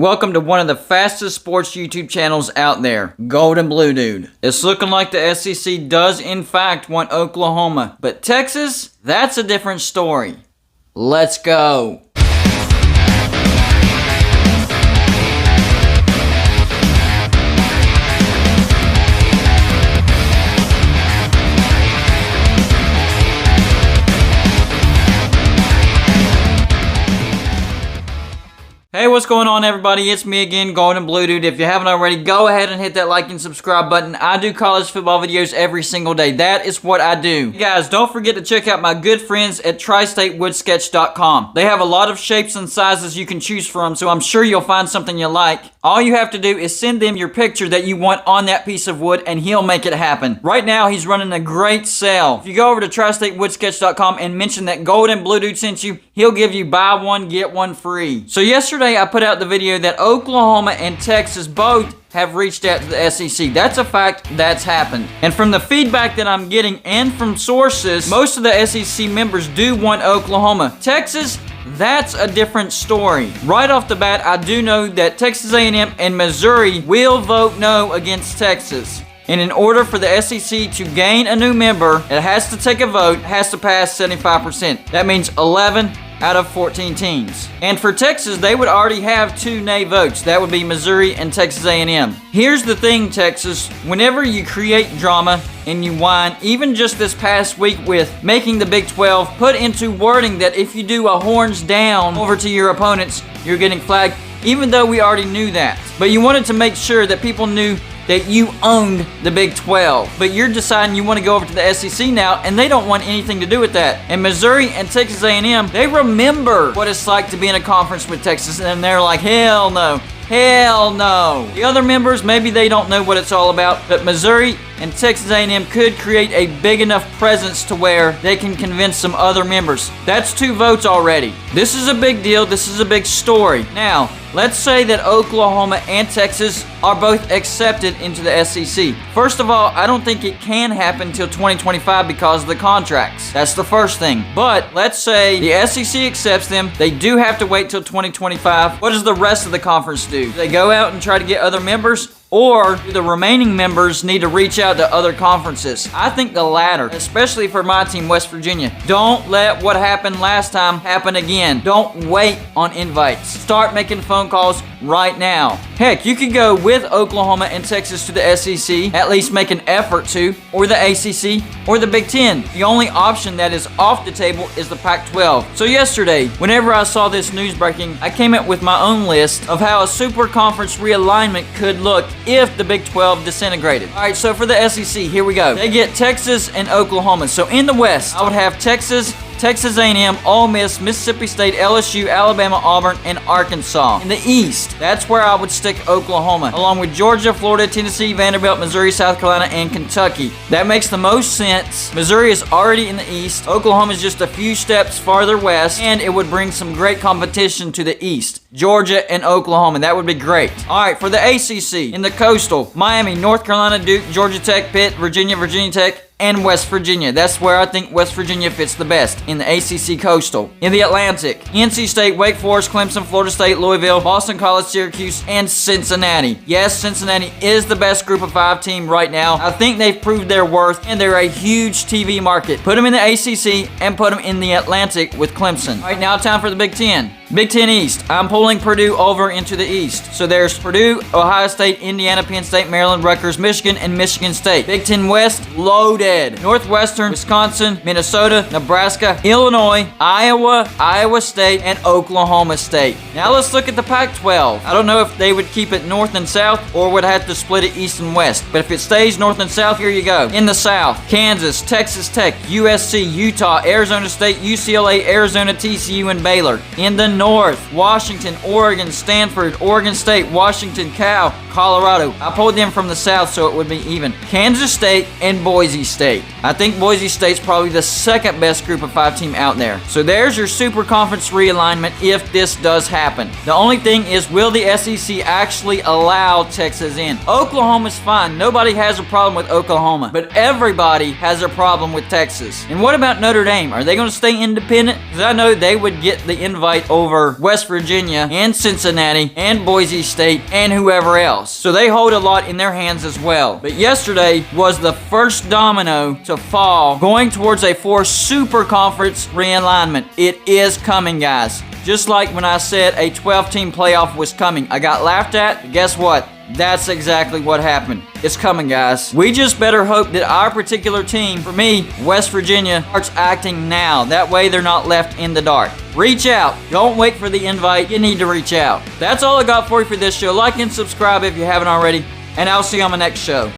Welcome to one of the fastest sports YouTube channels out there, Golden Blue Dude. It's looking like the SEC does in fact want Oklahoma, but Texas, that's a different story. Let's go. Hey, what's going on, everybody? It's me again, Golden Blue Dude. If you haven't already, go ahead and hit that like and subscribe button. I do college football videos every single day. That is what I do. Hey guys, don't forget to check out my good friends at tristatewoodsketch.com. They have a lot of shapes and sizes you can choose from, so I'm sure you'll find something you like. All you have to do is send them your picture that you want on that piece of wood, and he'll make it happen. Right now, he's running a great sale. If you go over to tristatewoodsketch.com and mention that Golden Blue Dude sent you, he'll give you buy one, get one free. So yesterday, I put out the video that Oklahoma and Texas both have reached out to the SEC. That's a fact. That's happened. And from the feedback that I'm getting and from sources, most of the SEC members do want Oklahoma. Texas, that's a different story. Right off the bat, I do know that Texas A&M and Missouri will vote no against Texas. And in order for the SEC to gain a new member, it has to take a vote, has to pass 75%. That means 11 out of 14 teams. And for Texas, they would already have 2 nay votes. That would be Missouri and Texas A&M. Here's the thing, Texas. Whenever you create drama and you whine, even just this past week with making the Big 12 put into wording that if you do a horns down over to your opponents, you're getting flagged, even though we already knew that. But you wanted to make sure that people knew that you owned the Big 12. But you're deciding you want to go over to the SEC now, and they don't want anything to do with that. And Missouri and Texas A&M, they remember what it's like to be in a conference with Texas, and they're like, hell no. Hell no. The other members, maybe they don't know what it's all about, but Missouri and Texas A&M could create a big enough presence to where they can convince some other members. That's 2 votes already. This is a big deal. This is a big story. Now, let's say that Oklahoma and Texas are both accepted into the SEC. First of all, I don't think it can happen until 2025 because of the contracts. That's the first thing. But let's say the SEC accepts them. They do have to wait till 2025. What does the rest of the conference do? Do they go out and try to get other members? Or do the remaining members need to reach out to other conferences? I think the latter, especially for my team, West Virginia. Don't let what happened last time happen again. Don't wait on invites. Start making phone calls right now. Heck, you could go with Oklahoma and Texas to the SEC, at least make an effort to, or the ACC, or the Big 10. The only option that is off the table is the Pac-12. So yesterday, whenever I saw this news breaking, I came up with my own list of how a super conference realignment could look if the Big 12 disintegrated. All right, so for the SEC, here we go. They get Texas and Oklahoma. So in the West, I would have Texas A&M, Ole Miss, Mississippi State, LSU, Alabama, Auburn, and Arkansas. In the East, that's where I would stick Oklahoma, along with Georgia, Florida, Tennessee, Vanderbilt, Missouri, South Carolina, and Kentucky. That makes the most sense. Missouri is already in the East. Oklahoma is just a few steps farther west, and it would bring some great competition to the East. Georgia and Oklahoma. That would be great. All right, for the ACC, in the Coastal, Miami, North Carolina, Duke, Georgia Tech, Pitt, Virginia Tech, and West Virginia. That's where I think West Virginia fits the best, in the ACC Coastal. In the Atlantic, NC State, Wake Forest, Clemson, Florida State, Louisville, Boston College, Syracuse, and Cincinnati. Yes, Cincinnati is the best group of 5 team right now. I think they've proved their worth, and they're a huge TV market. Put them in the ACC and put them in the Atlantic with Clemson. All right, now time for the Big 10. Big 10 East. I'm pulling Purdue over into the East. So there's Purdue, Ohio State, Indiana, Penn State, Maryland, Rutgers, Michigan, and Michigan State. Big 10 West, loaded. Northwestern, Wisconsin, Minnesota, Nebraska, Illinois, Iowa, Iowa State, and Oklahoma State. Now let's look at the Pac-12. I don't know if they would keep it North and South or would have to split it East and West. But if it stays North and South, here you go. In the South, Kansas, Texas Tech, USC, Utah, Arizona State, UCLA, Arizona, TCU, and Baylor. In the North, Washington, Oregon, Stanford, Oregon State, Washington, Cal, Colorado. I pulled them from the South so it would be even. Kansas State and Boise State. I think Boise State's probably the second best group of 5 team out there. So there's your super conference realignment if this does happen. The only thing is, will the SEC actually allow Texas in? Oklahoma's fine. Nobody has a problem with Oklahoma, but everybody has a problem with Texas. And what about Notre Dame? Are they going to stay independent? Because I know they would get the invite over over West Virginia and Cincinnati and Boise State and whoever else. So they hold a lot in their hands as well. But yesterday was the first domino to fall going towards a fourth super conference realignment. It is coming, guys. Just like when I said a 12-team playoff was coming. I got laughed at, but guess what? That's exactly what happened. It's coming, guys. We just better hope that our particular team, for me, West Virginia, starts acting now. That way they're not left in the dark. Reach out. Don't wait for the invite. You need to reach out. That's all I got for you for this show. Like and subscribe if you haven't already, and I'll see you on my next show.